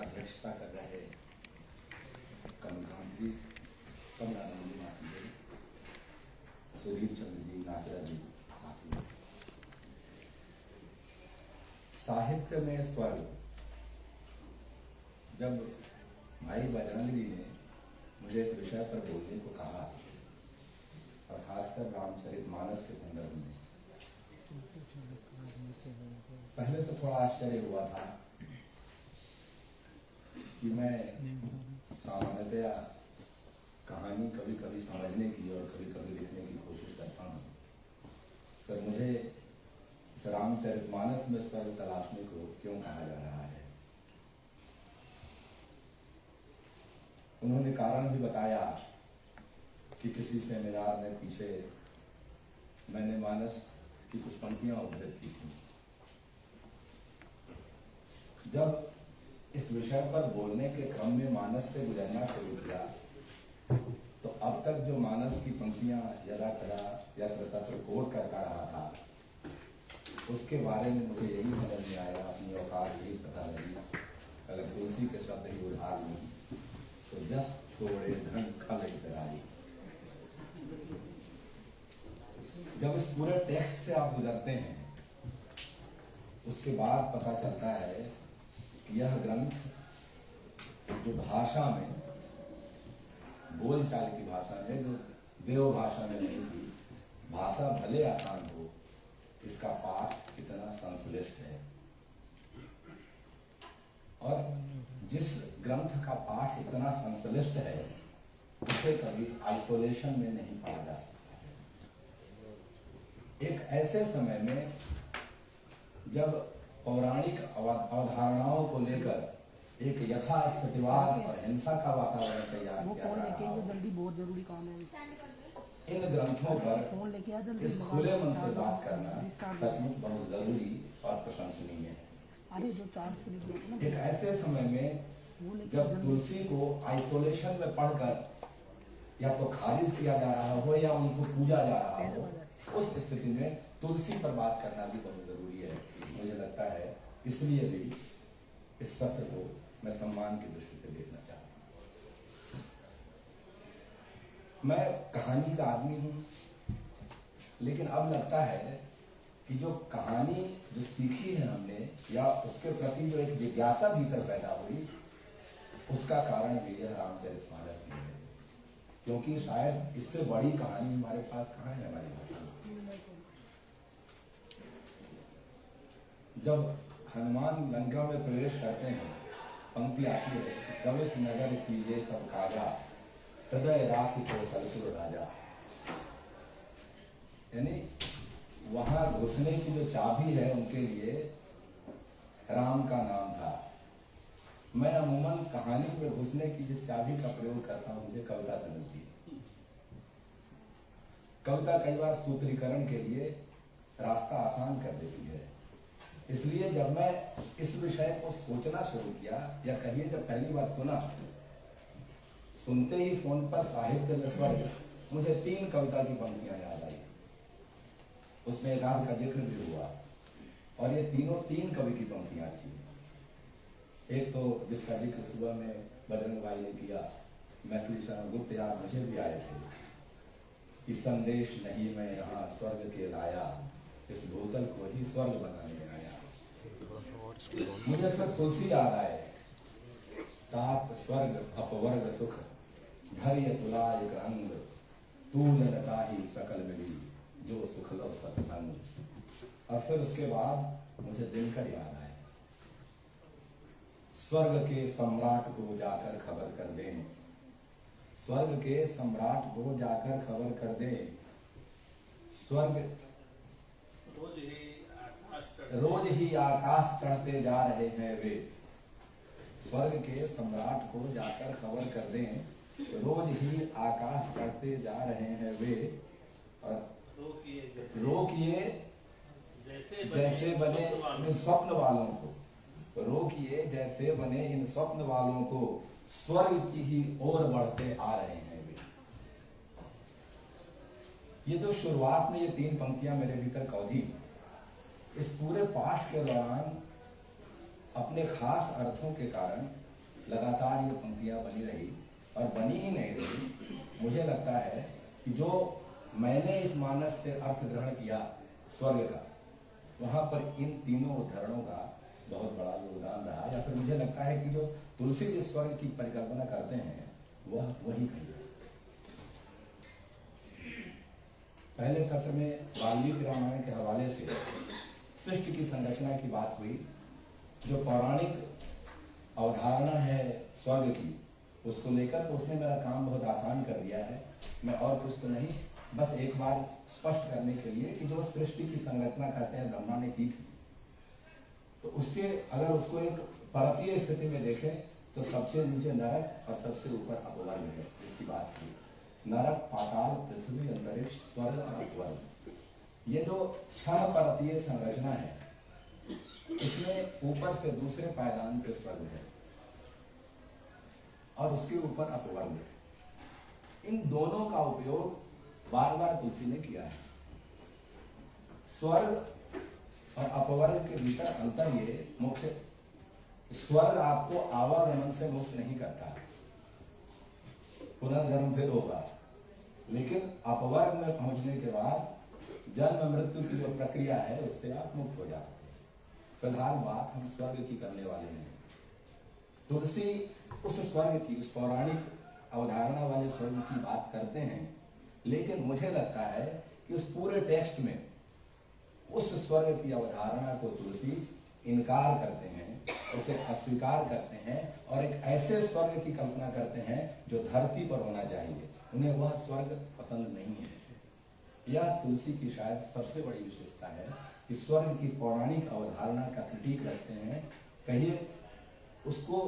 अध्यक्षता कर रहे कमलकांत जी, कमलानंद जी, माता जी, सुधीर चंद्र जी, नासिरा जी, साथी। साहित्य में स्वर्ग, जब भाई बजरंग जी ने मुझे इस विषय पर बोलने को कहा और खासकर रामचरितमानस के संदर्भ में, पहले तो थोड़ा आश्चर्य हुआ था कि मैं सामान्यतया कहानी कभी कभी समझने की और कभी कभी लिखने की कोशिश करता हूँ, पर मुझे इस रामचरितमानस में स्वर्ग तलाशने को क्यों कहा जा रहा है। उन्होंने कारण भी बताया कि किसी सेमिनार में पीछे मैंने मानस की कुछ पंक्तियां उद्धृत की थी। जब इस विषय पर बोलने के क्रम में मानस से गुजरना शुरू किया तो अब तक जो मानस की पंक्तियां यदा कदा यत्र तत्र कोट करता रहा था, उसके बारे में मुझे यही समझ में आया, अपनी औकात यही पता लगी, अगर तुलसी के शब्द ही उधार लूं तो जस थोड़े धन खल इतराई। जब इस पूरे टेक्स्ट से आप गुजरते हैं उसके बाद पता चलता है कि यह ग्रंथ जो भाषा में, बोलचाल की भाषा में, जो देव भाषा में नहीं थी, भाषा भले आसान हो, इसका पाठ कितना संश्लिष्ट है। और जिस ग्रंथ का पाठ इतना संश्लिष्ट है उसे कभी आइसोलेशन में नहीं पढ़ा जा सकता। एक ऐसे समय में जब पौराणिक अवधारणाओं को लेकर एक यथास्थितिवाद और हिंसा का वातावरण तैयार किया जा रहा हो, जल्दी बहुत जरूरी काम है। इन ग्रंथों पर इस खुले मन से बात करना सचमुच बहुत जरूरी और प्रशंसनीय है। एक ऐसे समय में जब तुलसी को आइसोलेशन में पढ़कर या तो खारिज किया जा रहा हो या उनको पूजा जा रहा हो, उस स्थिति में तुलसी पर बात करना भी बहुत जरूरी है, मुझे लगता है। इसलिए भी इस सत्र को मैं सम्मान की दृष्टि से देखना चाहता हूँ। मैं कहानी का आदमी हूँ, लेकिन अब लगता है कि जो कहानी जो सीखी है हमने या उसके प्रति जो एक जिज्ञासा भीतर पैदा हुई, उसका कारण भी यह रामचरितमानस ही है, क्योंकि शायद इससे बड़ी कहानी हमारे पास कहाँ है हमारी भाषा में। जब हनुमान लंका में प्रवेश करते हैं, पंक्ति आती है, दमिश नगर की ये सब काजा, हृदय राखी को सलसुर राजा। यानी वहां घुसने की जो चाबी है उनके लिए राम का नाम था। मैं अमूमन कहानी में घुसने की जिस चाबी का प्रयोग करता हूं, मुझे कविता से मिलती है। कविता कई बार सूत्रीकरण के लिए रास्ता आसान कर देती है। इसलिए जब मैं इस विषय को सोचना शुरू किया, या कहिए जब पहली बार सुना, सुनते ही फोन पर साहित्य में स्वर्ग, मुझे 3 कविता की पंक्तियां याद आई। उसमें एक आध का जिक्र भी हुआ, और ये तीनों 3 कवि की पंक्तियां थी। एक तो जिसका जिक्र सुबह में बजरंग भाई ने किया, मैथिली शरण गुप्त याद मुझे भी आए थे कि संदेश नहीं मैं यहाँ स्वर्ग के लाया, इस भूतल को ही स्वर्ग बनाने आया। मुझे फिर तुलसी याद आए, ताप स्वर्ग अपवर्ग सुख, धैर्य तुलाय अंग, तूल नताही सकल मिली, जो सुख लो सत्संग। और फिर उसके बाद मुझे दिनकर याद आए, स्वर्ग के सम्राट को जाकर खबर कर दें, स्वर्ग के सम्राट को जाकर खबर कर दें, स्वर्ग रोज ही आकाश चढ़ते जा रहे हैं वे। स्वर्ग के सम्राट को जाकर खबर कर दें, रोज ही आकाश चढ़ते जा रहे हैं वे, और रोकिए जैसे बने इन स्वप्न वालों को, रोकिए जैसे बने इन स्वप्न वालों को, स्वर्ग की ही ओर बढ़ते आ रहे हैं वे। ये जो शुरुआत में ये 3 पंक्तियां मेरे भीतर कौधी, इस पूरे पाठ के दौरान अपने खास अर्थों के कारण लगातार ये पंक्तियाँ बनी रही और बनी ही नहीं रही, मुझे लगता है कि जो मैंने इस मानस से अर्थ ग्रहण किया स्वर्ग का, वहाँ पर इन तीनों उदाहरणों का बहुत बड़ा योगदान रहा। या फिर मुझे लगता है कि जो तुलसी जिस स्वर्ग की परिकल्पना करते हैं वह वही कही है। पहले सत्र में वाल्मीकि रामायण के हवाले से सृष्टि की संरचना की बात हुई। जो पौराणिक अवधारणा है स्वर्ग की, उसको लेकर तो उसने मेरा काम बहुत आसान कर दिया है। मैं और कुछ तो नहीं, बस एक बार स्पष्ट करने के लिए कि जो सृष्टि की संरचना कहते हैं ब्रह्मा ने की थी, तो उसके अगर उसको एक परकीय स्थिति में देखें तो सबसे नीचे नरक और सबसे ऊपर अपवर्ग है। इसकी बात की नरक, पाताल, पृथ्वी, अंतरिक्ष, स्वर्ग और अपवर्ग, ये जो 6 परकीय संरचना है, इसमें ऊपर से दूसरे पायदान पे स्वर्ग है और उसके ऊपर अपवर्ग है। इन दोनों का उपयोग बार बार तुलसी ने किया है। स्वर्ग और अपवर्ग के भीतर अंतर ये मुख्य, स्वर्ग आपको आवागमन से मुक्त नहीं करता, पुनर्जन्म फिर होगा, लेकिन अपवर्ग में पहुंचने के बाद जन्म मृत्यु की जो प्रक्रिया है उससे आप मुक्त हो जाते हैं। फिलहाल बात हम स्वर्ग की करने वाले हैं। तुलसी उस स्वर्ग की, उस पौराणिक अवधारणा वाले स्वर्ग की बात करते हैं, लेकिन मुझे लगता है कि उस पूरे टेक्स्ट में उस स्वर्ग की अवधारणा को तुलसी इनकार करते हैं, उसे अस्वीकार करते हैं और एक ऐसे स्वर्ग की कल्पना करते हैं जो धरती पर होना चाहिए। उन्हें वह स्वर्ग पसंद नहीं है। यह तुलसी की शायद सबसे बड़ी विशेषता है कि स्वर्ग की पौराणिक अवधारणा का क्रिटिक रखते हैं, कहिए उसको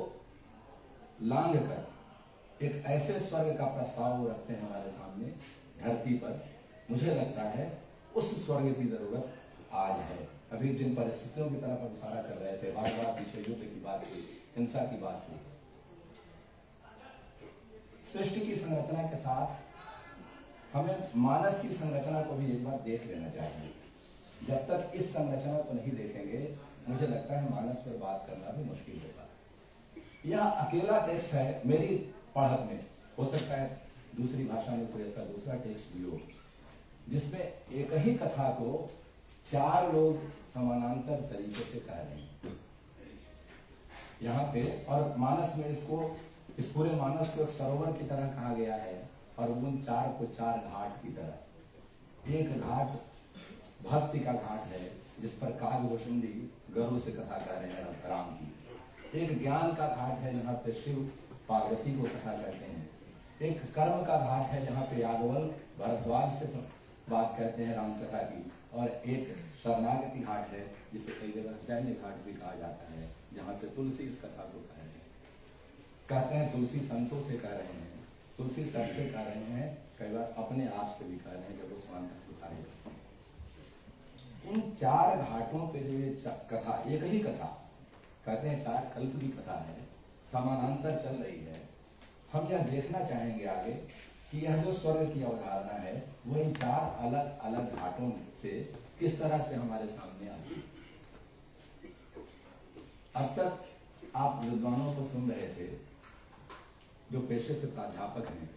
लांघ कर एक ऐसे स्वर्ग का प्रस्ताव रखते हैं हमारे सामने धरती पर। मुझे लगता है उस स्वर्ग की जरूरत आज है। अभी जिन परिस्थितियों की तरफ हम इशारा कर रहे थे, बार बार पीछे युद्ध की बात हुई, हिंसा की बात हुई, सृष्टि की संरचना के साथ हमें मानस की संरचना को भी एक बार देख लेना चाहिए। जब तक इस संरचना को नहीं देखेंगे, मुझे लगता है मानस पर बात करना भी मुश्किल होगा। यह अकेला टेक्स्ट है मेरी पढ़त में, हो सकता है दूसरी भाषा में कोई ऐसा दूसरा टेक्स्ट भी हो जिसमें एक ही कथा को 4 लोग समानांतर तरीके से कह रहे हैं यहाँ पे। और मानस में इसको, इस पूरे मानस को एक सरोवर की तरह कहा गया है और उन 4 को 4 घाट की तरह। एक घाट भक्ति का घाट है जिस पर कागभूषुंडी गरुड़ से कथा कह रहे हैं राम की। एक ज्ञान का घाट है जहाँ पे शिव पार्वती को कथा कहते हैं। एक कर्म का घाट है जहाँ पे यादवल भरद्वाज से बात कहते हैं राम कथा की। और एक शरणागति घाट है जिसे कई जगह दैन्य घाट भी कहा जाता है, जहाँ पे तुलसी इस कथा को कह रहे हैं। कहते हैं तुलसी संतों से कह रहे हैं, तुलसी सबसे कह रहे हैं, कई बार अपने आप से भी कह रहे हैं जब वो स्वांत सुखाए। उन 4 घाटों पे जो ये कथा, एक ही कथा कहते हैं 4 कल्प की कथा है, समानांतर चल रही है। हम यह देखना चाहेंगे आगे कि यह जो स्वर्ग की अवधारणा है वो इन 4 अलग अलग घाटों से किस तरह से हमारे सामने आती है। अब तक आप विद्वानों को सुन रहे थे जो पेशे से प्राध्यापक हैं।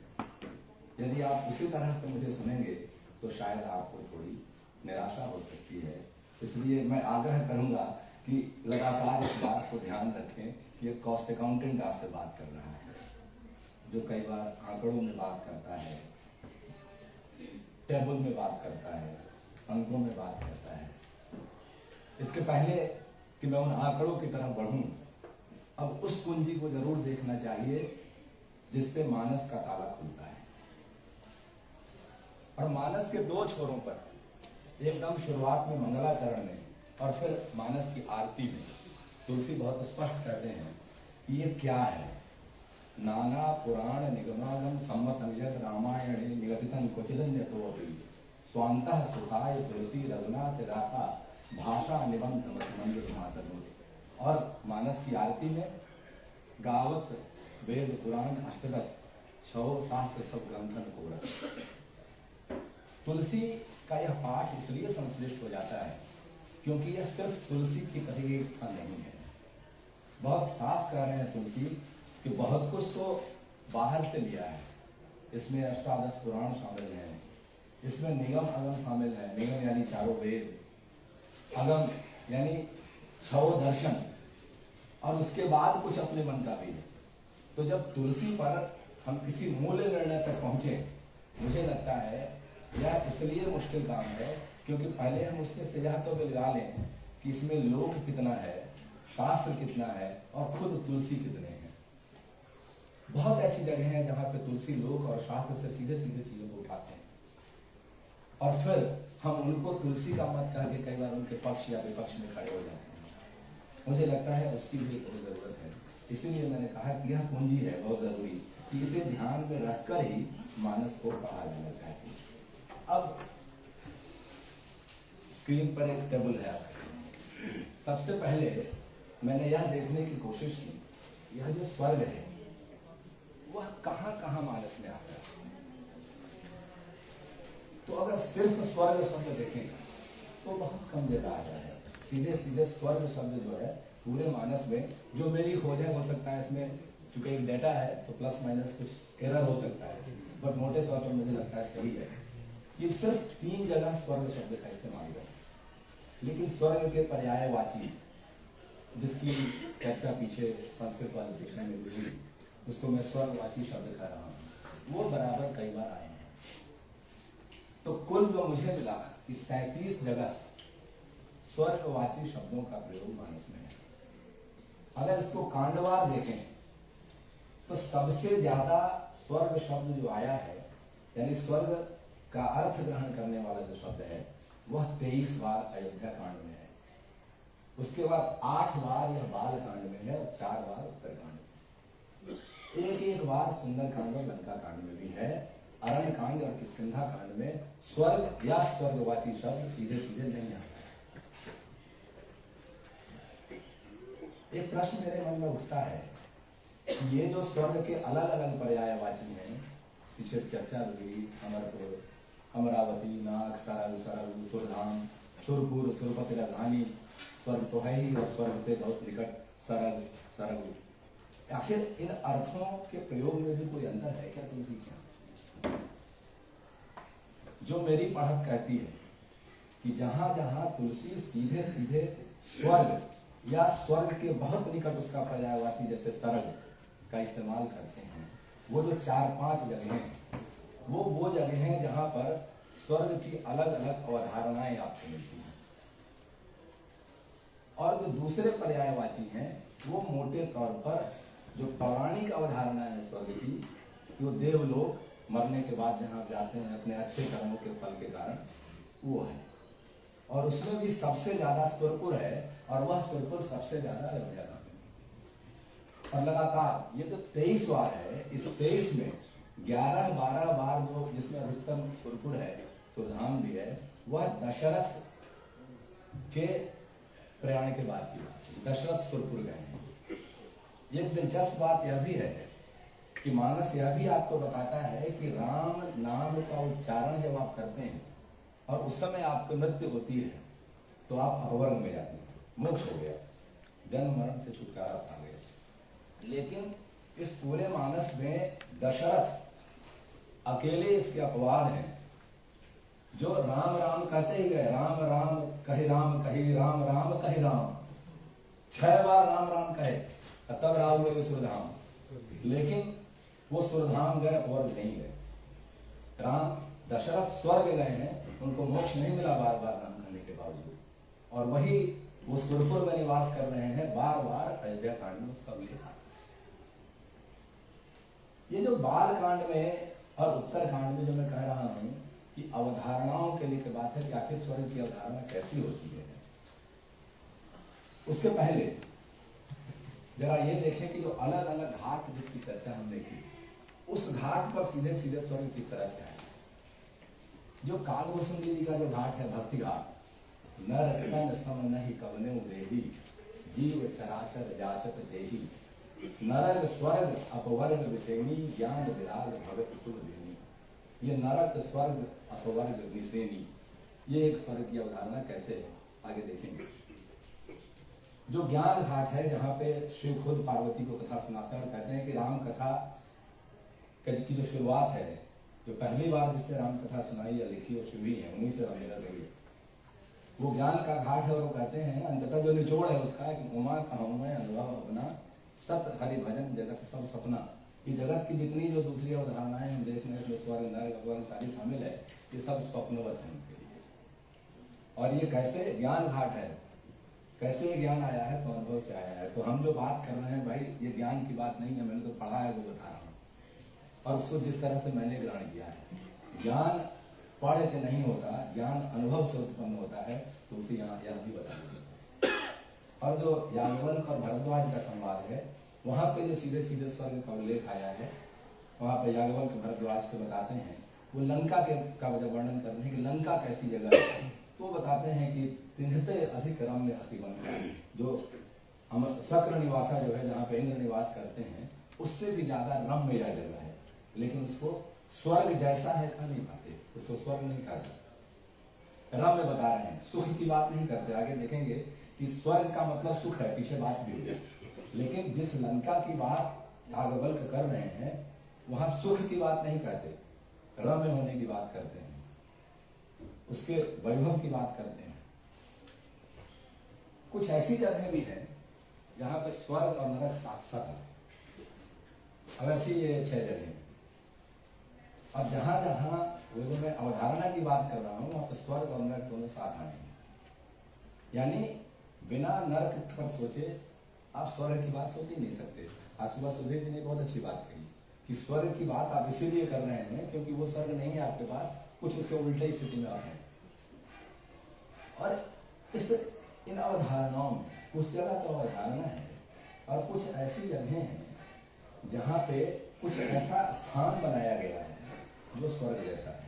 यदि आप उसी तरह से मुझे सुनेंगे तो शायद आपको थोड़ी निराशा हो सकती है। इसलिए मैं आग्रह करूंगा कि लगातार इस बात को ध्यान रखें कि एक कॉस्ट अकाउंटेंट आपसे बात कर रहा है, जो कई बार आंकड़ों में बात करता है, टेबल में बात करता है, अंकों में बात करता है। इसके पहले कि मैं उन आंकड़ों की तरफ बढ़ूं, अब उस कुंजी को जरूर देखना चाहिए जिससे मानस का ताला खुलता है। और मानस के 2 छोरों पर, एकदम शुरुआत में मंगलाचरण में और फिर मानस की आरती में, तुलसी बहुत स्पष्ट कहते हैं कि ये क्या है। नाना पुराण निगमागम सम्मतम यद रामायणे निगदितं क्वचिदन्यतो अपि स्वान्तः सुखाय तुलसी रघुनाथ गाथा भाषा निबंध मंदिर मासनुत। और मानस की आरती में गावत वेद पुराण अष्टदश 6 शास्त्र सब ग्रंथन कोरस। तुलसी का यह पाठ इसलिए संश्लिष्ट हो जाता है क्योंकि यह सिर्फ तुलसी की कही गई कथा नहीं है। बहुत साफ कह रहे हैं तुलसी कि बहुत कुछ तो बाहर से लिया है। इसमें अष्टादश पुराण शामिल हैं, इसमें निगम अगम शामिल है। निगम यानी चारों वेद, अगम यानी छह दर्शन, और उसके बाद कुछ अपने मन का भी है। तो जब तुलसी पर हम किसी मूल निर्णय तक पहुंचे, मुझे लगता है यह इसलिए मुश्किल काम है क्योंकि पहले हम उसके से यह तो लगा लें कि इसमें लोक कितना है, शास्त्र कितना है, और खुद तुलसी कितने हैं। बहुत ऐसी जगह हैं जहां पे तुलसी लोक और शास्त्र से सीधे सीधे चीजों को उठाते हैं, और फिर हम उनको तुलसी का मत कह के कई बार उनके पक्ष या विपक्ष में खड़े हो जाते हैं। मुझे लगता है उसकी भी जरूरत है। इसीलिए मैंने कहा कि यह पूंजी है बहुत जरूरी कि इसे ध्यान में रखकर ही मानस को पढ़ा जाना चाहिए। अब स्क्रीन पर एक टेबल है आपके। सबसे पहले मैंने यह देखने की कोशिश की यह जो स्वर्ग है वह कहाँ कहाँ मानस में आता है। तो अगर सिर्फ स्वर्ग शब्द देखें तो बहुत कम जगह आता है। सीधे सीधे स्वर्ग शब्द जो है पूरे मानस में, जो मेरी खोज है, हो सकता है इसमें चूंकि एक डेटा है तो प्लस माइनस कुछ एरर हो सकता है, बट मोटे तौर पर मुझे लगता है सही है कि सिर्फ 3 जगह स्वर्ग शब्द का इस्तेमाल है। लेकिन स्वर्ग के पर्यायवाची जिसकी चर्चा पीछे संस्कृत वाले सेक्शन में हुई, उसको मैं स्वर्गवाची शब्द कह रहा हूँ, वो बराबर कई बार आए हैं। तो कुल जो मुझे मिला कि 37 जगह स्वर्गवाची शब्दों का प्रयोग मानस में है। अगर इसको कांडवार देखें तो सबसे ज्यादा स्वर्ग शब्द जो आया है, यानी स्वर्ग का अर्थ ग्रहण करने वाला जो शब्द है, वह 23 बार अयोध्या कांड में है। उसके बाद 8 बार यह बाल कांड में है और 4 बार उत्तर कांड में। एक बार सुंदर कांड और लंका कांड में भी है। अरण्य कांड और किष्किंधा कांड में स्वर्ग या स्वर्गवाची शब्द सीधे सीधे नहीं आता। एक प्रश्न मेरे मन में उठता है कि ये जो स्वर्ग के अलग अलग पर्यायवाची हैं, पीछे चर्चा हुई, अमरपुर, अमरावती, नाग, सरल, सरल, सुरधाम, सुरपुर, सुरपति, राजधानी, स्वर्ग तो है ही और स्वर्ग से बहुत निकट सरल, सरल। आखिर इन अर्थों के प्रयोग में भी कोई अंतर है क्या तुलसी क्या? जो मेरी पढ़त कहती है कि जहां जहां तुलसी सीधे सीधे स्वर्ग या स्वर्ग के बहुत निकट उसका पर्यायवाची जैसे सरल का इस्तेमाल करते हैं, वो जो 4-5 जगह हैं वो जगह हैं जहां पर स्वर्ग की अलग अलग अवधारणाएं आपको मिलती हैं। और जो दूसरे पर्यायवाची हैं वो मोटे तौर पर जो पौराणिक अवधारणा है स्वर्ग की, जो देवलोक मरने के बाद जहां जाते हैं अपने अच्छे कर्मों के फल के कारण, वो है। और उसमें भी सबसे ज्यादा सुरपुर है, और वह सुरपुर सबसे ज्यादा अयोध्या का है। और लगातार ये तो 23 बार है, इस 23 में 11-12 बार जो जिसमें अधिकतम सुरपुर है, सुरधाम भी है, वह दशरथ के प्रयाण के बाद की बात। दशरथ सुरपुर गए हैं। एक दिलचस्प बात यह भी है कि मानस यह भी आपको बताता है कि राम नाम का उच्चारण जब आप करते हैं और उस समय आपको मृत्यु होती है तो आप अपवर्ग में जाते हैं, मोक्ष हो गया, जन्म मरण से छुटकारा पा गए। लेकिन इस पूरे मानस में दशरथ अकेले इसके अपवाद हैं जो राम राम कहते ही गए। राम राम कही राम कही, राम राम कही राम, 6 बार राम राम कहे तब राम हुए सुरधाम। लेकिन वो सुरधाम गए और नहीं गए। राम दशरथ स्वर्ग गए हैं, उनको मोक्ष नहीं मिला बार बार नाम करने के बावजूद, और वही वो सुरपुर में निवास कर रहे हैं। बार बार अयोध्या कांड में उसका उल्लेख आता है। ये जो बाल कांड में और उत्तर कांड में जो मैं कह रहा हूं कि अवधारणाओं के लिए की बात है कि आखिर स्वर्ग की अवधारणा कैसी होती है, उसके पहले जरा ये देखें कि जो अलग अलग घाट जिसकी चर्चा हमने की, उस घाट पर सीधे सीधे स्वर्ग किस तरह से आए। जो कालभूषुंडी जी का जो घाट है, भक्ति घाट, नर तन सम नहीं कवने देही, जीव चराचर जाचत देही, नरक स्वर्ग अपवर्ग विषेणी, ज्ञान विराग भगत सुख देनी। ये नरक स्वर्ग अपवर्ग विषेणी, ये एक स्वर्ग की अवधारणा कैसे है, आगे देखेंगे। जो ज्ञान घाट है जहाँ पे शिव खुद पार्वती को कथा सुनाते हैं और कहते हैं कि राम कथा की जो शुरुआत है, जो पहली बार जिसने राम कथा सुनाई या लिखी वो शिव ही है, उन्हीं से हमें लग गई। वो ज्ञान का घाट है और वो कहते हैं अंततः जो निचोड़ है उसका कि उमा कहूँ मैं अनुभव अपना सत हरि भजन जगत सब सपना। ये जगत की जितनी जो दूसरी अवधारणाएं हम देख रहे हैं, स्वर्ग नरक भगवान सारी शामिल है, ये सब स्वप्नवत है उनके लिए। और ये कैसे ज्ञान घाट है, कैसे ये ज्ञान आया है, तो अनुभव से आया है। तो हम जो बात कर रहे हैं भाई, ये ज्ञान की बात नहीं है, मैंने तो पढ़ा है वो बता रहा हूँ, और उसको जिस तरह से मैंने ग्रहण किया है। ज्ञान पढ़ के नहीं होता, ज्ञान अनुभव से उत्पन्न होता है। तो उसे यहाँ यह भी बता देंगे। और जो याज्ञवल्क्य और भरद्वाज का संवाद है, वहाँ पे जो सीधे सीधे स्वर्ग का उल्लेख आया है, वहाँ पे याज्ञवल्क्य भरद्वाज से बताते हैं, वो लंका के का जब वर्णन करते हैं कि लंका कैसी जगह है, तो बताते हैं कि तिन्हते अधिक रम्य अतिवन, जो शक्र निवासा जो है जहाँ पे इंद्र निवास करते हैं, उससे भी ज्यादा रम्य यह जगह है। लेकिन उसको स्वर्ग जैसा है कह नहीं पाते, उसको स्वर्ग नहीं कहते, रम्य बता रहे हैं, सुख की बात नहीं करते। आगे देखेंगे कि स्वर्ग का मतलब सुख है, पीछे बात भी हुई। लेकिन जिस लंका की बात याज्ञवल्क्य कर रहे हैं, वहां सुख की बात नहीं कहते, रम्य होने की बात करते हैं, उसके वैभव की बात करते हैं। कुछ ऐसी जगह भी है जहां पे स्वर्ग और नरक साथ साथ है। अब ऐसी ये 6 जगह। अब जहां जहां वेदों में अवधारणा की बात कर रहा हूं, वहां पे स्वर्ग और नरक दोनों साथ आए हैं। यानी बिना नरक पर सोचे आप स्वर्ग की बात सोच ही नहीं सकते। आज सुबह सुधीर जी ने बहुत अच्छी बात कही कि स्वर्ग की बात आप इसीलिए कर रहे हैं क्योंकि वो स्वर्ग नहीं है आपके पास, कुछ उसके उल्टे स्थिति में आप हैं। और इस इन अवधारणाओं में कुछ जगह तो अवधारणा है और कुछ ऐसी जगह हैं जहाँ पे कुछ ऐसा स्थान बनाया गया है जो स्वर्ग जैसा है,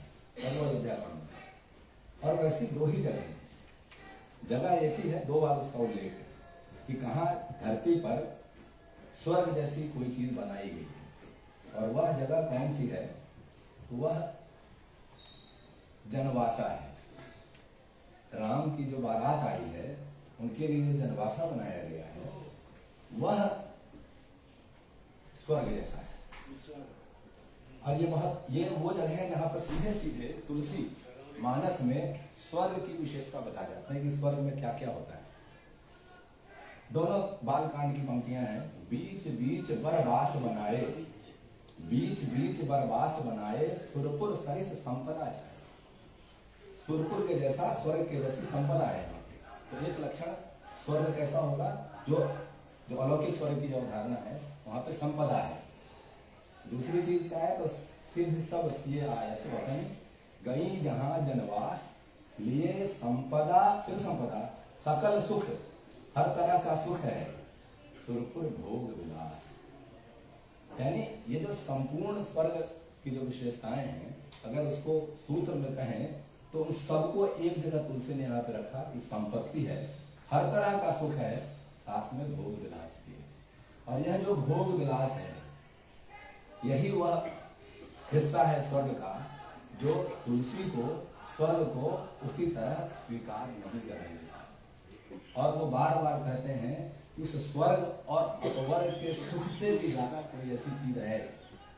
और वैसी 2 ही जगह एक ही है, 2 बार उसका उल्लेख है कि कहाँ धरती पर स्वर्ग जैसी कोई चीज बनाई गई है। और वह जगह कौन सी है, तो वह जनवासा है। राम की जो बारात आई है उनके लिए जो जनवासा बनाया गया है वह स्वर्ग जैसा है। और ये वो जगह है जहां पर सीधे सीधे तुलसी मानस में स्वर्ग की विशेषता बता जाते हैं कि स्वर्ग में क्या क्या होता है। दोनों बालकांड की पंक्तियां हैं। बीच बीच बरवास बनाए, बीच बीच बरवास बनाए, सुरपुर सरिस संपदा छाए। सुरपुर के जैसा स्वर्ग के जैसी संपदा है। तो एक लक्षण स्वर्ग कैसा होगा, जो अलौकिक स्वर्ग की जो अवधारणा है वहां पे संपदा है। दूसरी चीज क्या है, तो सिद्ध सब सिए आयस वतन, गई जहां जनवास, लिए संपदा, फिर संपदा, सकल सुख, हर तरह का सुख है, सुरपुर भोग विलास। यानी ये जो संपूर्ण स्वर्ग की जो विशेषताएं हैं, अगर उसको सूत्र में कहें तो उन सबको एक जगह तुलसी ने यहाँ पे रखा कि संपत्ति है, हर तरह का सुख है, साथ में भोग विलास भी है। और यह जो भोग विलास है, यही वह हिस्सा है स्वर्ग का जो तुलसी को, स्वर्ग को उसी तरह स्वीकार नहीं कर रही है। और वो बार बार कहते हैं कि उस स्वर्ग और अपवर्ग के सुख से भी ज्यादा कोई ऐसी चीज है,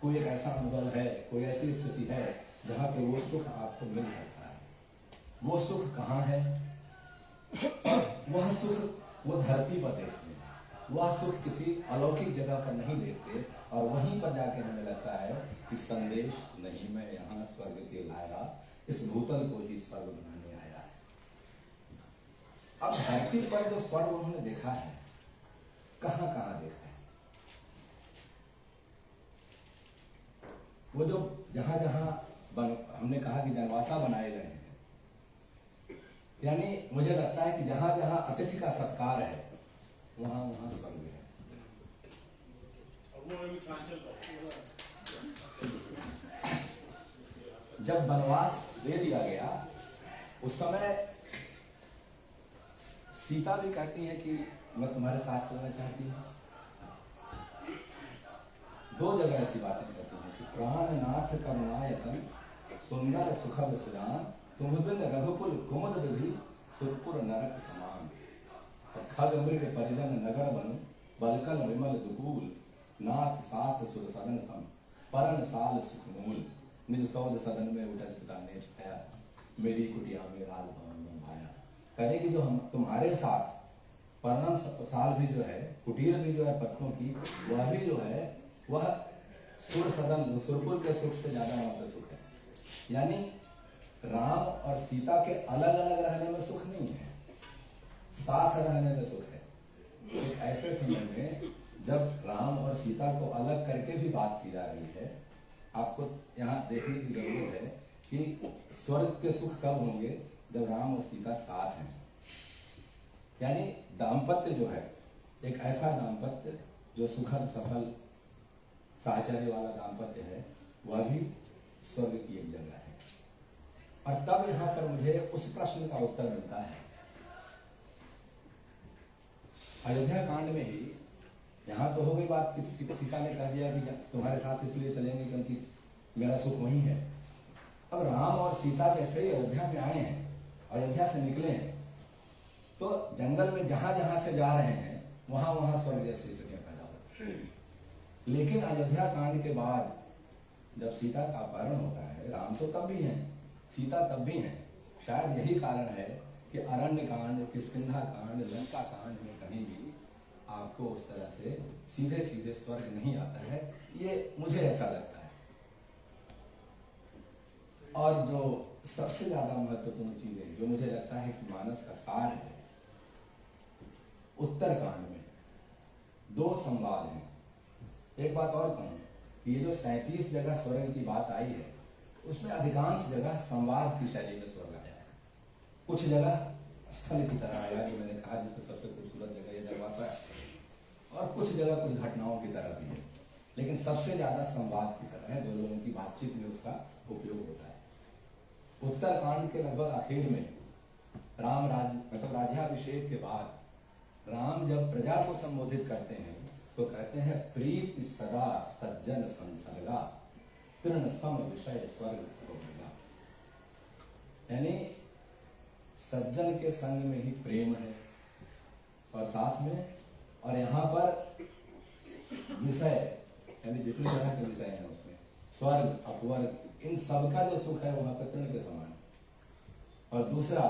कोई एक ऐसा अनुभव है, कोई ऐसी स्थिति है जहाँ पे वो सुख आपको मिल सकता है। वो सुख कहाँ है? वह सुख वो धरती पर देखते हैं, वह सुख किसी अलौकिक जगह पर नहीं देखते। और वहीं पर जाके हमें लगता है कि संदेश नहीं मैं यहाँ स्वर्ग के लाया, इस भूतल को ही स्वर्ग बनाने आया है। अब धरती पर जो स्वर्ग उन्होंने देखा है, कहाँ कहाँ देखा है? वो जो जहां जहां हमने कहा कि जनवासा बनाए गए हैं, यानी मुझे लगता है कि जहां जहां अतिथि का सत्कार है वहां वहां स्वर्ग है। जब वनवास दे दिया गया उस समय सीता भी कहती है कि मैं तुम्हारे साथ चलना चाहती हूँ। 2 जगह ऐसी बातें कहती हैं कि प्राणनाथ करुणायतन सुंदर सुखद सुजान, तुम बिन रघुकुल कुमुद विधि सुरपुर नरक समान। खग मृग परिजन नगर बन बलकन विमल दुकूल नाथ साथ सुर सदन सम परन साल सुख मूल निज सौद सदन में उठल पिता ने छाया मेरी कुटिया में राज भवन में भाया। कहे कि जो हम तुम्हारे साथ परनम साल भी जो है, कुटीर भी जो है पत्तों की, वह भी जो है वह सुर सदन सुरपुर के सुख से ज्यादा वहां पर सुख है। यानी राम और सीता के अलग अलग रहने में सुख नहीं है, साथ रहने में सुख है। एक ऐसे समय में जब राम और सीता को अलग करके भी बात की जा रही है, आपको यहाँ देखने की जरूरत है कि स्वर्ग के सुख कब होंगे, जब राम और सीता साथ हैं। यानी दाम्पत्य जो है एक ऐसा दाम्पत्य जो सुखद सफल साहचर्य वाला दाम्पत्य है, वह भी स्वर्ग की एक जगह है। और तब यहाँ पर मुझे उस प्रश्न का उत्तर मिलता है अयोध्या कांड में ही। यहाँ तो हो गई बात कि सीता ने कह दिया कि तुम्हारे साथ इसलिए चलेंगे क्योंकि मेरा सुख वही है। अब राम और सीता जैसे ही अयोध्या में आए हैं, अयोध्या से निकले हैं, तो जंगल में जहां जहां से जा रहे हैं वहां वहां स्वर्ग जैसी स्थितियां पैदा होती हैं। लेकिन अयोध्या कांड के बाद जब सीता का अपहरण होता है, राम तो तब भी हैं, सीता तब भी हैं। शायद यही कारण है कि अरण्य कांड, किष्किंधा कांड, लंका कांड में कहीं भी आपको उस तरह से सीधे सीधे स्वर्ग नहीं आता है, ये मुझे ऐसा लगता है। और जो सबसे ज्यादा महत्वपूर्ण चीज है, जो मुझे लगता है कि मानस का सार है, उत्तर कांड में दो संवाद हैं। एक बात और कहूं कि ये जो 37 जगह स्वर्ग की बात आई है, उसमें अधिकांश जगह संवाद की शैली में स्वर्ग आया है। कुछ जगह स्थल की तरह आया, जो मैंने कहा जिसमें सबसे खूबसूरत जगह ये दरवाजा है, और कुछ जगह कुछ घटनाओं की तरह भी है, लेकिन सबसे ज्यादा संवाद की तरह है, दो लोगों की बातचीत में उसका उपयोग होता है। उत्तरकांड के लगभग आखिर में राम राज्याभिषेक के बाद राम जब प्रजा को संबोधित करते हैं तो कहते हैं प्रीति सदा सज्जन संसर्गा तृण सम विषय स्वर्ग होगा। यानी सज्जन के संग में ही प्रेम है, और साथ में, और यहाँ पर विषय यानी जितने तरह के विषय हैं उसमें स्वर्ग अपवर्ग इन सबका जो सुख है वहां पर तृण के समान। और दूसरा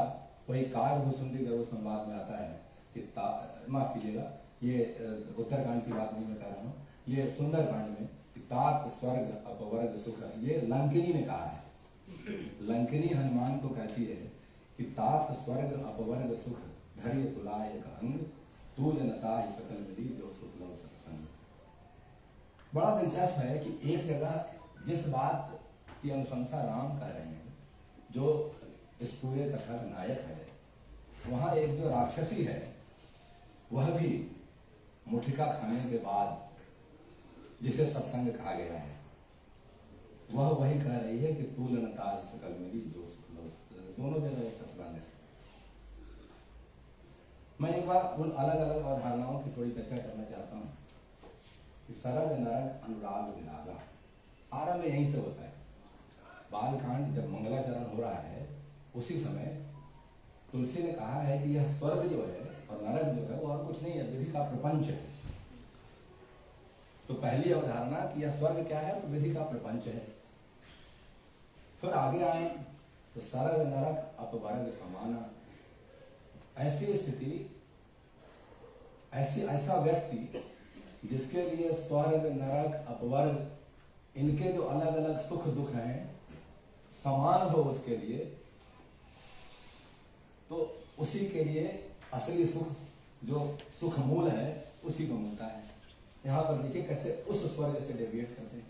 वही कागभूषुंडी गर्व संवाद में आता है कि माफ कीजिएगा, ये उत्तरकांड की बात नहीं मैं कह रहा हूँ, ये सुंदरकांड में तात स्वर्ग अपवर्ग सुख, ये लंकिनी ने कहा है। लंकिनी हनुमान को कहती है कि तात स्वर्ग अपवर्ग सुख धैर्य तुलाय अंग तूल नता ही सकल मिली जो सुख लव सत्संग। बड़ा दिलचस्प है कि एक जगह जिस बात की अनुशंसा राम कर रहे हैं, जो इस पूरे कथा का नायक है, वहां एक जो राक्षसी है वह भी मुठिका खाने के बाद जिसे सत्संग कहा गया है, वह वही कह रही है कि तूल नताज सकल मिली जो सुख लव सत्संग। दोनों जगह सत्संग है। मैं एक बार उन अलग अलग अवधारणाओं की थोड़ी चर्चा करना चाहता हूँ कि सरग नरग अनुराग विरागा आरंभ यहीं से होता है। बालकांड जब मंगलाचरण हो रहा है उसी समय तुलसी ने कहा है कि यह स्वर्ग जो है और नरक जो है वो और कुछ नहीं है, विधि का प्रपंच है। तो पहली अवधारणा कि यह स्वर्ग क्या है, तो विधि का प्रपंच है। फिर आगे आए तो सरग नरक अपवर्ग समाना, ऐसी स्थिति, ऐसा व्यक्ति जिसके लिए स्वर्ग नरक अपवर्ग इनके जो अलग अलग सुख दुख हैं समान हो उसके लिए, तो उसी के लिए असली सुख जो सुख मूल है उसी को मिलता है। यहां पर देखिए कैसे उस स्वर्ग से डेविएट करते हैं।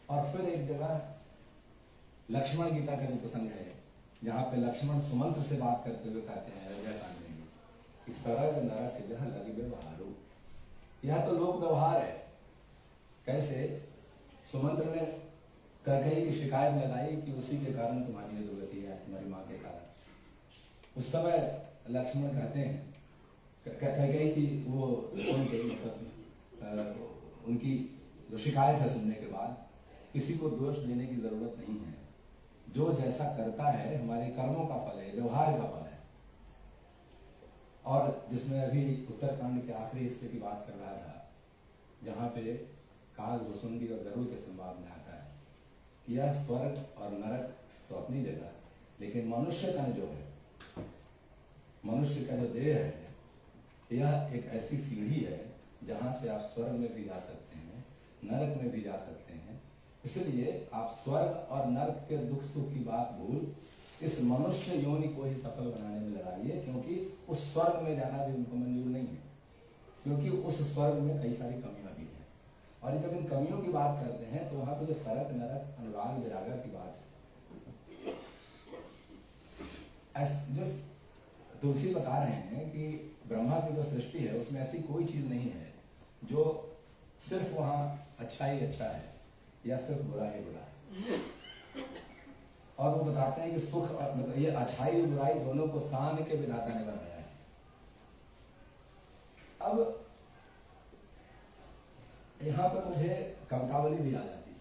और फिर एक जगह लक्ष्मण गीता का जो प्रसंग है, जहां पे लक्ष्मण सुमंत्र से बात करते हुए कहते हैं अयोध्या कांड में कि सरग नरक जहां लगी व्यवहारो, यह तो लोक व्यवहार है। कैसे सुमंत्र ने कैकेयी की शिकायत लगाई कि उसी के कारण तुम्हारी ये दुर्गति है, तुम्हारी माँ के कारण। उस समय लक्ष्मण कहते हैं कैकेयी की वो सुन के मतलब उनकी जो शिकायत है सुनने के बाद, किसी को दोष देने की जरूरत नहीं है, जो जैसा करता है हमारे कर्मों का फल है, व्यवहार का फल है। और जिसमें अभी उत्तरकांड के आखिरी हिस्से की बात कर रहा था, जहाँ पे काग भुसुंडी और गरुड़ के संवाद में आता है कि यह स्वर्ग और नरक तो अपनी जगह, लेकिन मनुष्य का जो है, मनुष्य का जो देह है, यह एक ऐसी सीढ़ी है जहाँ से आप स्वर्ग में भी जा सकते हैं, नरक में भी जा सकते हैं। इसलिए आप स्वर्ग और नरक के दुख सुख की बात भूल इस मनुष्य योनि को ही सफल बनाने में लगाइए, क्योंकि उस स्वर्ग में जाना भी उनको मंजूर नहीं है, क्योंकि उस स्वर्ग में कई सारी कमियां भी हैं। और जब इन कमियों की बात करते हैं तो वहां पर जो सरक नरक अनुराग विरागा की बात है, जिस तुलसी बता रहे हैं कि ब्रह्मा की जो सृष्टि है उसमें ऐसी कोई चीज नहीं है जो सिर्फ वहां अच्छा ही अच्छा है या सिर्फ बुरा ही बुरा है। और वो बताते हैं कि सुख और मतलब ये अच्छाई और बुराई दोनों को सान के विधाता ने बनाया है। अब यहाँ पर मुझे कवितावली भी आ जाती है।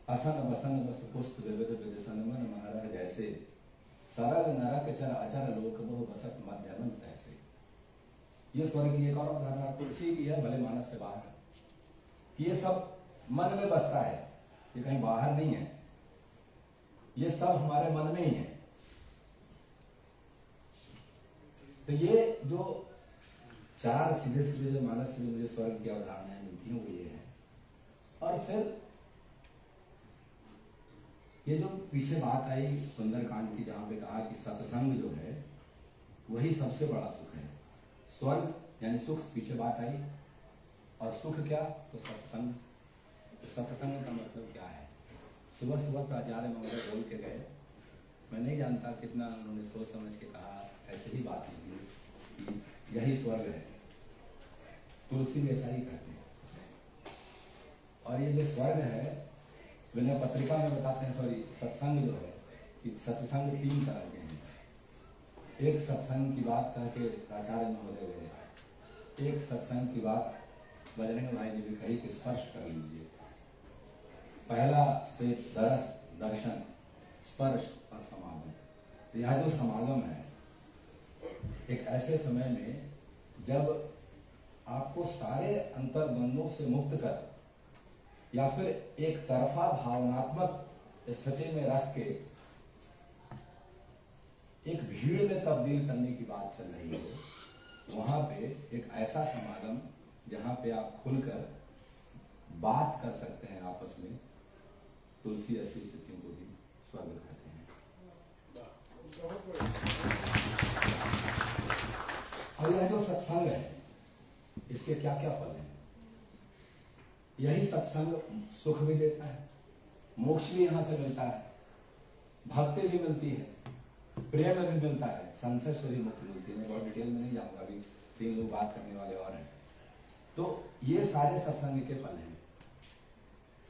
असन बसन बस पुष्प विविध विदिशन मन महाराज जैसे सरल नरक चर अचर लोक बहु बसत मध्यमन तैसे। ये स्वर्ग की एक और उदाहरण तुलसी की है, भले मानस से बाहर, कि ये सब मन में बसता है, ये कहीं बाहर नहीं है, ये सब हमारे मन में ही है। तो ये जो चार सीधे सीधे जो मानस से जो मुझे स्वर्ग की अवधारणाएं मिलती हैं वो ये है। और फिर ये जो पीछे बात आई सुंदरकांड की, जहां पे कहा कि सत्संग जो है वही सबसे बड़ा सुख है। स्वर्ग यानी सुख पीछे बात आई, और सुख क्या, तो सत्संग। तो सत्संग का मतलब क्या है? सुबह सुबह प्राचार्य महोदय बोल के गए, मैं नहीं जानता कितना उन्होंने सोच समझ के कहा, ऐसे ही बात की कि यही स्वर्ग है। तुलसी भी ऐसा ही कहते हैं। और ये जो स्वर्ग है, विनय पत्रिका में बताते हैं, सॉरी सत्संग जो है कि सत्संग 3 तरह के हैं। एक सत्संग की बात कह के प्राचार्य महोदय गए, एक सत्संग की बात बजरंग भाई ने भी कही कि स्पर्श कर लीजिए। पहला स्टेज दर्शन, स्पर्श और समागम। तो यह जो समागम है, एक ऐसे समय में जब आपको सारे अंतर्बंधों से मुक्त कर या फिर एक तरफा भावनात्मक स्थिति में रख के एक भीड़ में तब्दील करने की बात चल रही है, वहां पे एक ऐसा समागम जहां पे आप खुलकर बात कर सकते हैं आपस में, तुलसी ऐसी स्थितियों को भी स्वर्ग कहते हैं। और यह जो सत्संग है, इसके क्या क्या फल हैं? यही सत्संग सुख भी देता है, मोक्ष भी यहां से मिलता है, भक्ति भी मिलती है, प्रेम भी मिलता है, संशय से भी मुक्ति मिलती है। मैं बहुत डिटेल में नहीं जाऊंगा, अभी 3 लोग बात करने वाले और हैं। तो ये सारे सत्संग के फल हैं।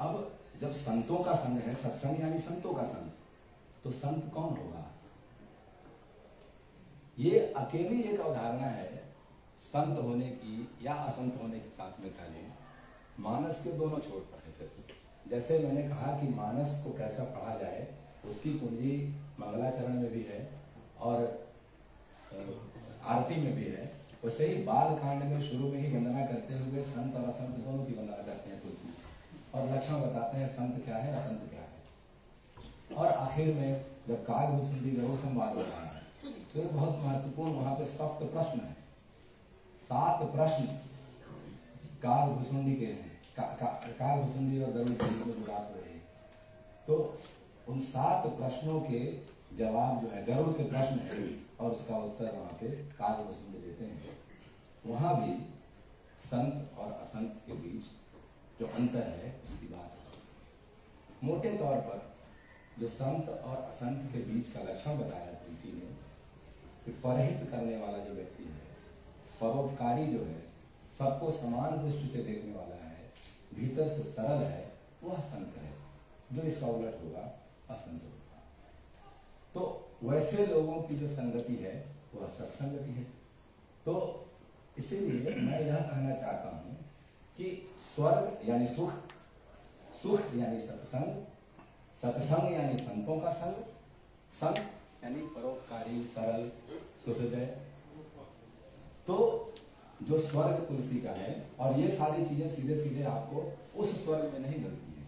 अब जब संतों का संग है, सत्संग यानी संतों का संग, तो संत कौन होगा? ये अकेली एक अवधारणा है संत होने की या असंत होने के साथ में कह लें। मानस के दोनों छोर पर है। फिर जैसे मैंने कहा कि मानस को कैसा पढ़ा जाए, उसकी कुंजी मंगलाचरण में भी है और आरती में भी है। वैसे ही बाल कांड में शुरू में ही वंदना करते हुए संत और असंत दोनों की वंदना करते हैं तुलसी, और लक्षण बताते हैं संत क्या है, असंत क्या है। और आखिर में जब काग भुसुंडी गरुड़ संवाद होता है, तो एक बहुत महत्वपूर्ण वहां पे 7 प्रश्न है। 7 प्रश्न काग भुसुंडी के हैं, काग भुसुंडी और गरुड़ की बात हो रही है। तो उन 7 प्रश्नों के जवाब जो है, गरुड़ के प्रश्न है और उसका उत्तर वहां पे काग भुसुंडी देते हैं। वहां भी संत और असंत के बीच जो अंतर है उसकी बात है। मोटे तौर पर जो संत और असंत के बीच का लक्षण बताया तुलसी ने, कि परहित करने वाला जो व्यक्ति है, परोपकारी जो है, सबको समान दृष्टि से देखने वाला है, भीतर से सरल है, वह संत है। जो इसका उलट होगा असंत होगा। तो वैसे लोगों की जो संगति है वह सत्संगति है। तो इसीलिए मैं यह कहना चाहता हूं कि स्वर्ग यानी सुख, सुख यानी सत्संग, सत्संग यानी संतों का संग, संत यानी परोपकारी, सरल, सुहृदय। तो जो स्वर्ग तुलसी का है, और ये सारी चीजें सीधे सीधे आपको उस स्वर्ग में नहीं मिलती है,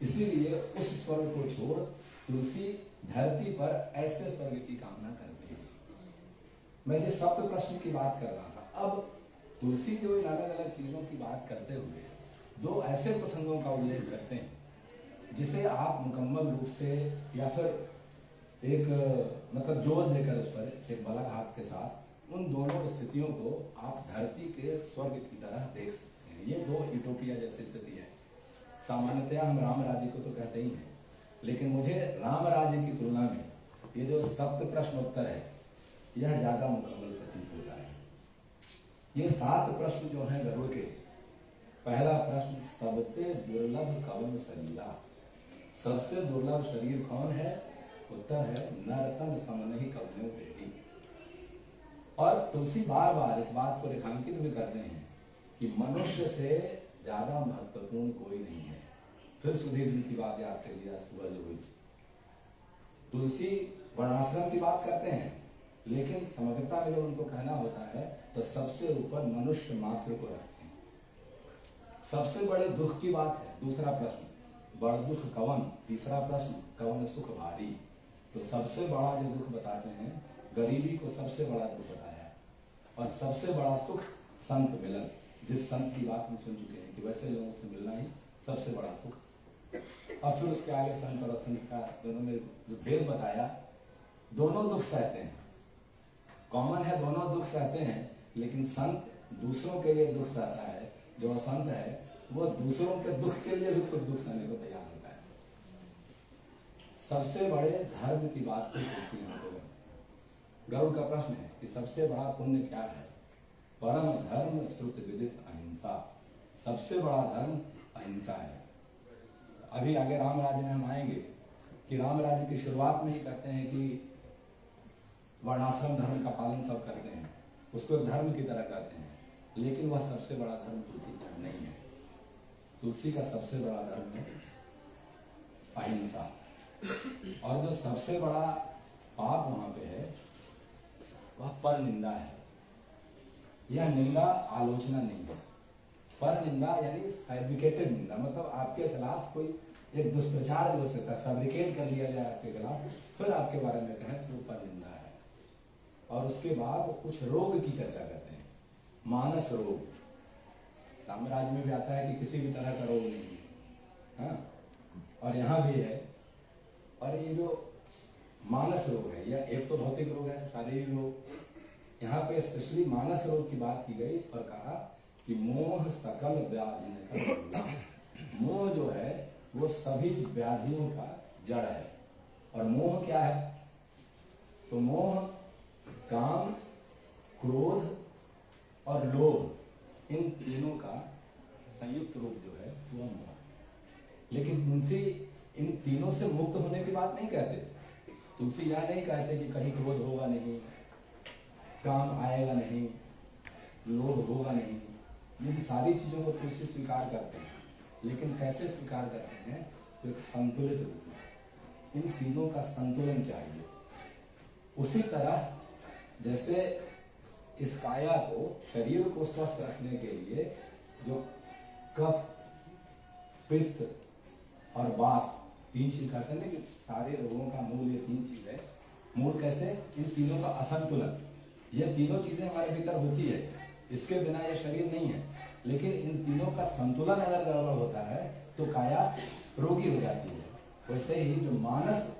इसीलिए उस स्वर्ग को छोड़ तुलसी धरती पर ऐसे स्वर्ग की कामना करते हैं। मैं जिस सप्त प्रश्न की बात कर रहा था, अब तुलसी जो इन अलग अलग चीजों की बात करते हुए दो ऐसे प्रसंगों का उल्लेख करते हैं जिसे आप मुकम्मल रूप से या फिर एक मतलब जोर देकर उस पर एक बलक हाथ के साथ उन दोनों स्थितियों को आप धरती के स्वर्ग की तरह देख सकते हैं। ये दो यूटोपिया जैसी स्थिति है। सामान्यतया हम राम राज्य को तो कहते ही हैं, लेकिन मुझे राम राज्य की तुलना में ये जो सप्त प्रश्नोत्तर है यह ज्यादा मुकम्मल प्रतीत होता है। ये 7 प्रश्न जो हैं गरुड़ के, पहला प्रश्न, सबसे दुर्लभ कवन शरीरा, सबसे दुर्लभ शरीर कौन है? उत्तर है नरतन समनहि कवनो बेटी। और तुलसी बार बार इस बात को रेखांकित भी करते हैं कि मनुष्य से ज्यादा महत्वपूर्ण कोई नहीं है। फिर सुधीर जी की बात याद करिए, सुबह जो हुई। तुलसी वर्णाश्रम की बात करते हैं, लेकिन समग्रता में जब उनको कहना होता है तो सबसे ऊपर मनुष्य मात्र को रखते हैं। सबसे बड़े दुख की बात है, दूसरा प्रश्न, बड़ दुख कवन, तीसरा प्रश्न, कवन सुख भारी। तो सबसे बड़ा जो दुख बताते हैं, गरीबी को सबसे बड़ा दुख बताया, और सबसे बड़ा सुख संत मिलन, जिस संत की बात हम सुन चुके हैं कि वैसे लोगों से मिलना ही सबसे बड़ा सुख। और फिर उसके आगे संत और असंत का दोनों में जो भेद बताया, दोनों दुख सहते हैं, कॉमन है, दोनों दुख सहते हैं, लेकिन संत दूसरों के लिए दुख सहता है, जो असंत है वो दूसरों के दुख के लिए भी खुद दुख सहने को तैयार होता है। सबसे बड़े धर्म की बात होती है। गरुड़ का प्रश्न है कि सबसे बड़ा पुण्य क्या है? परम धर्म श्रुत विदित अहिंसा, सबसे बड़ा धर्म अहिंसा है। अभी आगे राम राज्य में हम आएंगे कि राम राज्य की शुरुआत में ही कहते हैं कि वर्णाश्रम धर्म का पालन सब करते हैं, उसको धर्म की तरह करते हैं, लेकिन वह सबसे बड़ा धर्म तुलसी का नहीं है। तुलसी का सबसे बड़ा धर्म है अहिंसा। और जो सबसे बड़ा पाप वहां पे है वह पर निंदा है। यह निंदा आलोचना नहीं है, पर निंदा यानी फैब्रिकेटेड निंदा, मतलब आपके खिलाफ कोई एक दुष्प्रचार हो सकता है, फैब्रिकेट कर लिया जाए आपके खिलाफ, फिर आपके बारे में कहें तो पर निंदा है। और उसके बाद कुछ रोग की चर्चा करते हैं, मानस रोग। रामराज में भी आता है कि किसी भी तरह का रोग नहीं है, हाँ? और यहाँ भी है। और ये जो मानस रोग है, यह एक तो भौतिक रोग है, शारीरिक रोग, यहाँ पे स्पेशली मानस रोग की बात की गई और कहा कि मोह सकल व्याधि, मोह जो है वो सभी व्याधियों का जड़ है। और मोह क्या है? तो मोह काम, क्रोध और लोभ, इन तीनों का संयुक्त रूप जो है वो मोह। लेकिन तुलसी इन तीनों से मुक्त होने की बात नहीं कहते। तुलसी यह नहीं कहते कि कहीं क्रोध होगा नहीं, काम आएगा नहीं, लोभ होगा नहीं। इन सारी चीजों को तुलसी स्वीकार करते हैं, लेकिन कैसे स्वीकार करते हैं? तो एक संतुलित रूप में। इन तीनों का संतुलन चाहिए। उसी तरह जैसे इस काया को, शरीर को स्वस्थ रखने के लिए जो कफ, पित्त और वात, 3 चीज कहते हैं कि सारे रोगों का मूल ये 3 चीज है। मूल कैसे? इन तीनों का असंतुलन। ये तीनों चीजें हमारे भीतर होती है, इसके बिना ये शरीर नहीं है। लेकिन इन तीनों का संतुलन अगर गड़बड़ होता है तो काया रोगी हो जाती है। वैसे ही जो मानस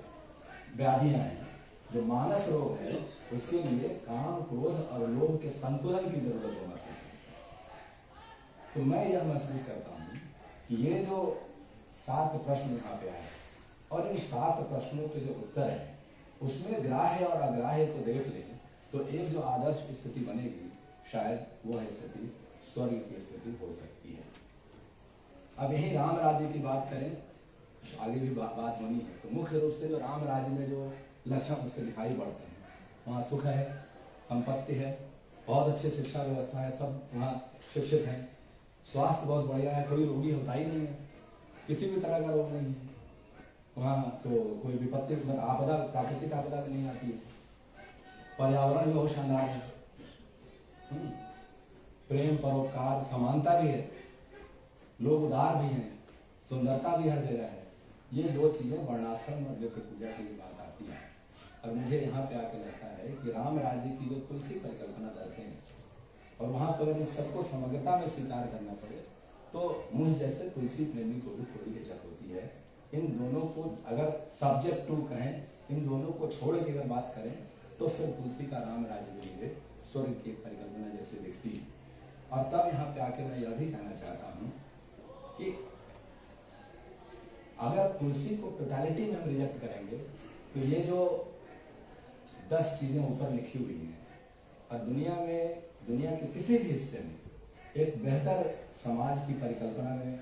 व्याधियां हैं, जो मानस रोग है, उसके लिए काम, क्रोध और लोभ के संतुलन की जरूरत होना चाहिए। तो मैं यह महसूस करता हूँ कि ये जो 7 प्रश्न यहाँ पे आए और इन 7 प्रश्नों के जो उत्तर है उसमें ग्राह्य और अग्राह्य को देख लें तो एक जो आदर्श स्थिति बनेगी, शायद वह स्थिति स्वर्ग की स्थिति हो सकती है। अब यही राम राज्य की बात करें, आगे भी बात होनी है। तो मुख्य रूप से जो राम राज्य में जो लक्षण उसके दिखाई पड़ते हैं, वहाँ सुख है, संपत्ति है, बहुत अच्छी शिक्षा व्यवस्था है, सब वहाँ शिक्षित हैं, स्वास्थ्य बहुत बढ़िया है, कोई रोगी होता ही नहीं है, किसी भी तरह का रोग नहीं है, वहाँ तो कोई विपत्ति मतलब आपदा प्राकृतिक आपदा भी नहीं आती है। पर्यावरण भी बहुत शानदार है, प्रेम परोपकार समानता भी है, लोग उदार भी हैं, सुंदरता भी हर जगह है। ये दो चीजें वर्णाश्रम और जो पूजा की बात आती है। और मुझे यहाँ पे आके लगता है कि राम राज्य की जो तुलसी परिकल्पना करते हैं और वहाँ पर अगर सबको समग्रता में स्वीकार करना पड़े तो मुझ जैसे तुलसी प्रेमी को भी थोड़ी हिचक होती है। इन दोनों को अगर सब्जेक्ट टू कहें, इन दोनों को छोड़ के अगर बात करें तो फिर तुलसी का राम राज्य भी मुझे स्वर्ग की परिकल्पना जैसे दिखती है। और तब यहाँ पे आके मैं यह भी कहना चाहता हूँ कि अगर तुलसी को टोटलिटी में हम रिजेक्ट करेंगे तो ये जो 10 चीजें ऊपर लिखी हुई हैं और दुनिया के किसी भी हिस्से में एक बेहतर समाज की परिकल्पना में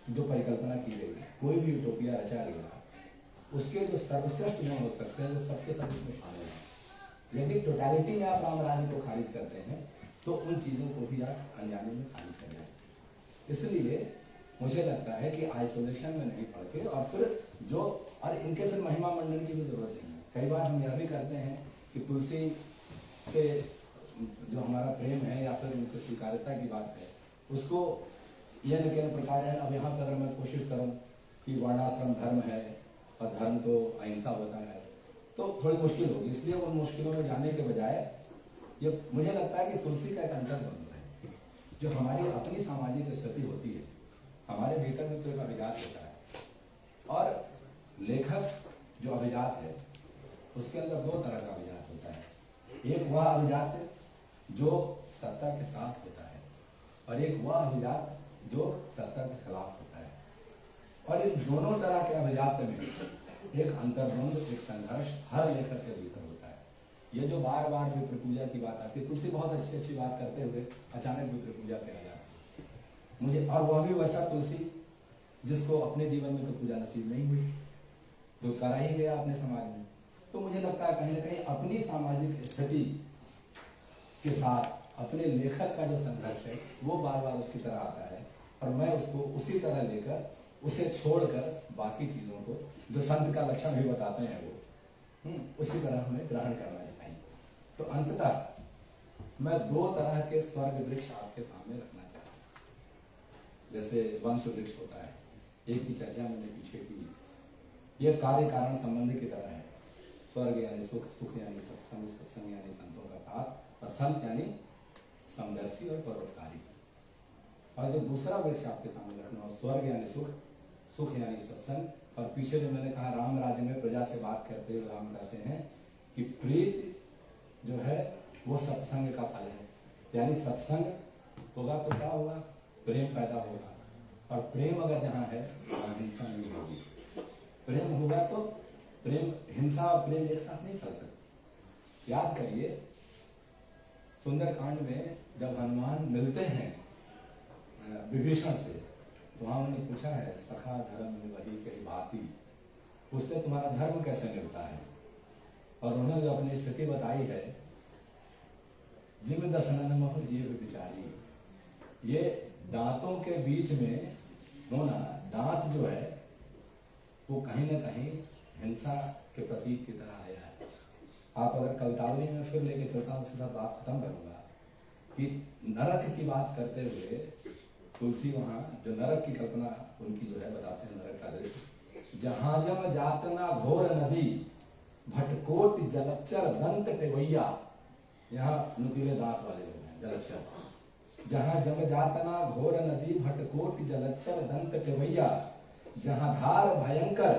जो परिकल्पना की गई है, कोई भी यूटोपिया रचा गया, उसके जो सर्वश्रेष्ठ गुण हो सकते हैं वो सबके सब इसमें शामिल हैं। यदि टोटलिटी में आप राम राज्य को खारिज करते हैं तो उन चीज़ों को भी आप अनजाने में खारिज कर जाएंगे। इसलिए मुझे लगता है कि आइसोलेशन में नहीं पड़ के और फिर जो और इनके फिर महिमा मंडन की भी जरूरत नहीं है। कई बार हम यह भी करते हैं कि तुलसी से जो हमारा प्रेम है या फिर उनकी स्वीकार्यता की बात है उसको यह न कहने प्रकार है। अब यहाँ पर अगर मैं कोशिश करूँ कि वर्णाश्रम धर्म है और धर्म तो अहिंसा होता है तो थोड़ी मुश्किल होगी। इसलिए उन मुश्किलों में जाने के बजाय ये मुझे लगता है कि तुलसी का एक अंतर्द्वंद है। जो हमारी अपनी सामाजिक स्थिति होती है, हमारे भीतर में तो एक अभिजात होता है और लेखक जो अभिजात है उसके अंदर 2 तरह का अभिजात होता है। एक वह अभिजात जो सत्ता के साथ होता है और एक वह अभिजात जो सत्ता के खिलाफ होता है। और इस दोनों तरह के अभिजात में एक अंतर्द्वंद, एक संघर्ष हर लेखक के भीतर होता है। ये जो बार बार विप्र पूजा की बात आती है, तुलसी बहुत अच्छी बात करते हुए अचानक विप्र पूजा करा जाती है मुझे, और वह भी वैसा तुलसी जिसको अपने जीवन में तो पूजा नसीब नहीं हुई, जो करा ही गया अपने समाज में। तो मुझे लगता है कहीं ना कहीं अपनी सामाजिक स्थिति के साथ अपने लेखक का जो संघर्ष है वो बार बार उसकी तरह आता है और मैं उसको उसी तरह लेकर उसे छोड़कर बाकी चीज़ों को जो संत का लक्षण भी बताते हैं वो उसी तरह हमें ग्रहण करना चाहिए। तो अंततः मैं 2 तरह के स्वर्ग वृक्ष आपके सामने रखना चाहता हूँ। जैसे वंश वृक्ष होता है, एक की चर्चा मैंने पीछे की, यह कार्य कारण संबंधी की तरह है। स्वर्ग यानी सुख, सुख यानी सत्संग, सत्संग यानी संतों का साथ और संत यानी समदर्शी और परोपकारी। और जो दूसरा वृक्ष आपके सामने रखना हो, स्वर्ग यानी सुख, सुख यानी सत्संग। और पीछे जो मैंने कहा राम राज्य में प्रजा से बात करते हुए राम कहते हैं कि प्रीत जो है वो सत्संग का फल है। यानी सत्संग होगा तो क्या होगा, प्रेम पैदा होगा और प्रेम अगर जहाँ है वहाँ हिंसा नहीं होगी। प्रेम होगा तो प्रेम, हिंसा और प्रेम एक साथ नहीं चल सकते। याद करिए सुंदरकांड में जब हनुमान मिलते हैं विभीषण से तो वहाँ उन्होंने पूछा है सखा धर्म में वही कही भांति, पूछते तुम्हारा धर्म कैसे मिलता है। और उन्होंने जो अपनी स्थिति बताई है, जिम दसनन मह जीव विचारी, ये दांतों के बीच में होना, दांत जो है वो कहीं ना कहीं हिंसा के प्रतीक की तरह आया है। आप अगर कवितावली में फिर लेके चलता हूँ, उसके साथ बात खत्म करूंगा कि नरक की बात करते हुए तुलसी वहाँ जो नरक की कल्पना उनकी जो है बताते हैं, नरक का दृश्य, जहाँ जम जातना घोर नदी भटकोट जलचर दंत टेवैया, यहाँ नुकीले दांत वाले लोग हैं जलचर, जहाँ जम जातना घोर नदी भटकोट जलचर दंत टेवैया, जहाँ धार भयंकर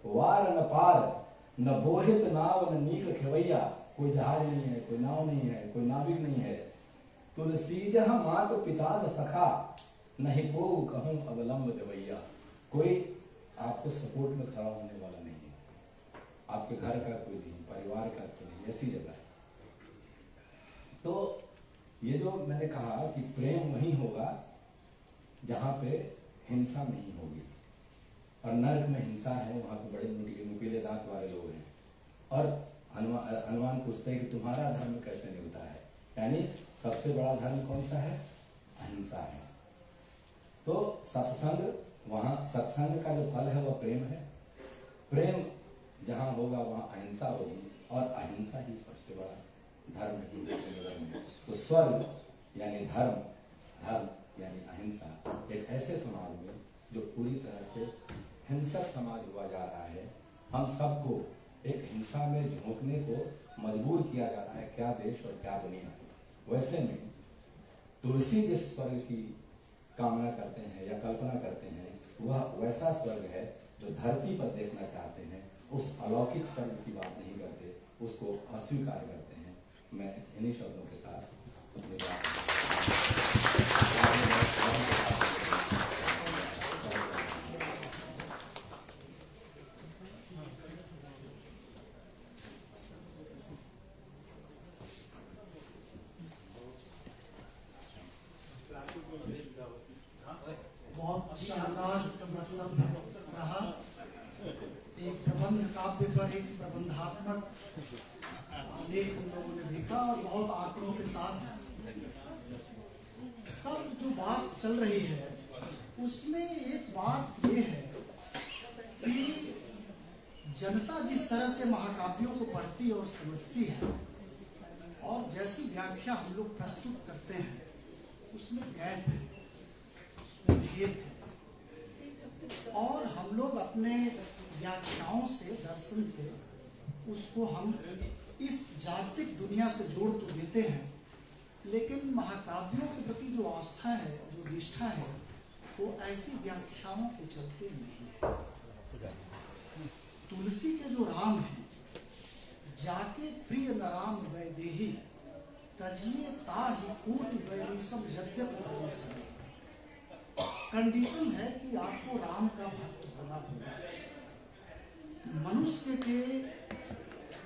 वार न पार न बोहित नाव न नीक खेवैया, कोई जहाज नहीं है, कोई नाव नहीं है, कोई नाविक नहीं है। तुलसी जहाँ मात पिता न सखा नहीं को कहूँ अवलंब देवैया, कोई आपको सपोर्ट में खड़ा होने वाला नहीं है, आपके घर का कोई नहीं, परिवार का कोई नहीं, ऐसी जगह है। तो ये जो मैंने कहा कि प्रेम वहीं होगा जहाँ पे हिंसा नहीं होगी, और नरक में हिंसा है, वहाँ पे बड़े नुकीले दांत वाले लोग हैं। और हनुमान पूछते हैं कि तुम्हारा धर्म कैसे मिलता है, यानी सबसे बड़ा धर्म कौन सा है, अहिंसा है। तो सत्संग, वहाँ सत्संग का जो फल है वह प्रेम है प्रेम जहाँ होगा वहाँ अहिंसा होगी, और अहिंसा ही सबसे बड़ा धर्म है हिंदू के धर्म में। तो स्वर्ग यानी धर्म, धर्म यानी अहिंसा, एक ऐसे समाज में जो पूरी तरह से हिंसक समाज हुआ जा रहा है, हम सबको एक हिंसा में झोंकने को मजबूर किया जा रहा है, क्या देश और क्या दुनिया। वैसे में तुलसी जिस स्वर्ग की कामना करते हैं या कल्पना करते हैं, वह वैसा स्वर्ग है जो धरती पर देखना चाहते हैं। उस अलौकिक स्वर्ग की बात नहीं करते, उसको अस्वीकार करते हैं। मैं इन्हीं शब्दों के साथ अपनी बहुत शानदार मतलब रहा। एक प्रबंध काव्य पर एक प्रबंधात्मक आलेख हम लोगों ने देखा, और बहुत आंकड़ों के साथ सब जो बात चल रही है उसमें एक बात ये है कि जनता जिस तरह से महाकाव्यों को पढ़ती और समझती है, और जैसी व्याख्या हम लोग प्रस्तुत करते हैं, उसमें गैप है, उसमें भेद है। और हम लोग अपने व्याख्याओं से, दर्शन से उसको हम इस जागतिक दुनिया से जोड़ तो देते हैं, लेकिन महाकाव्यों के प्रति जो आस्था है, जो निष्ठा है, वो ऐसी व्याख्याओं के चलते नहीं है। तुलसी के जो राम हैं, जाके प्रिय न राम वैदेही तजिए ताहि कूट वैरिसम यद्यप भरोसा। कंडीशन है कि आपको राम का भक्त होना होगा। मनुष्य के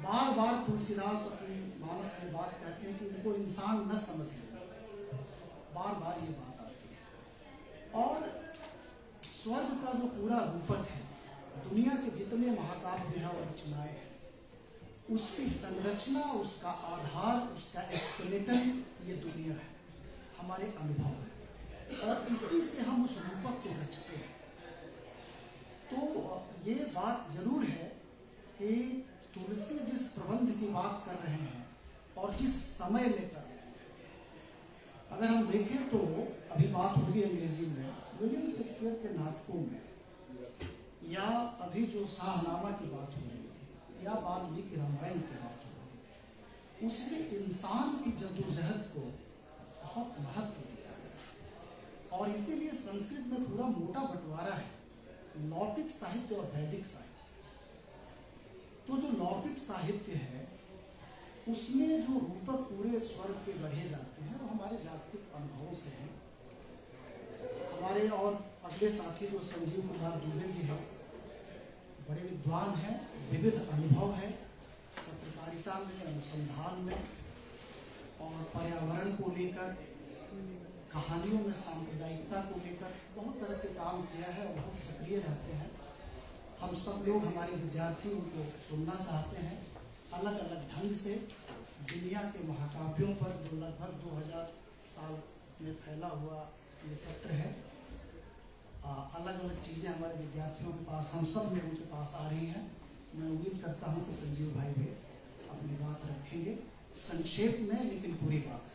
बार बार तुलसीदास अपनी मानस में बात कहते हैं कि इनको इंसान न समझ ले, बार बार ये बात आती है। और स्वर्ग का जो पूरा रूपक है, दुनिया के जितने महाकाव्य हैं और रचनाएं हैं, उसकी संरचना, उसका आधार, उसका स्केलेटन ये दुनिया है, हमारे अनुभव है, और इसी से हम उस रूपक को रचते हैं। तो ये बात जरूर है कि तुलसी जिस प्रबंध की बात कर रहे हैं और जिस समय में कर रहे हैं, अगर हम देखें तो अभी बात होगी अंग्रेजी में विलियम शेक्सपियर के नाटकों में, या अभी जो शाहनामा की बात हो रही थी, या वाल्मीकि रामायण की बात हो रही थी, उसमें इंसान की जद्दोजहद को बहुत महत्व दिया गया। और इसीलिए संस्कृत में पूरा मोटा बंटवारा है, लौकिक साहित्य और वैदिक साहित्य। तो जो लौकिक साहित्य है उसमें जो रूपक पूरे स्वर्ग के गढ़े जाते हैं, वो हमारे जागतिक अनुभवों से हैं। हमारे और अगले साथी जो संजीव कुमार दुबे जी हैं, बड़े विद्वान हैं, विविध अनुभव है पत्रकारिता में, अनुसंधान में, और पर्यावरण को लेकर, कहानियों में सांप्रदायिकता को लेकर बहुत तरह से काम किया है और बहुत सक्रिय रहते हैं। हम सब लोग, हमारे विद्यार्थी उनको सुनना चाहते हैं। अलग अलग ढंग से दुनिया के महाकाव्यों पर, जो लगभग 2000 साल में फैला हुआ ये सत्र है, अलग अलग चीज़ें हमारे विद्यार्थियों के पास, हम सब में उनके पास आ रही हैं। मैं उम्मीद करता हूँ कि संजीव भाई भी अपनी बात रखेंगे, संक्षेप में लेकिन पूरी बात।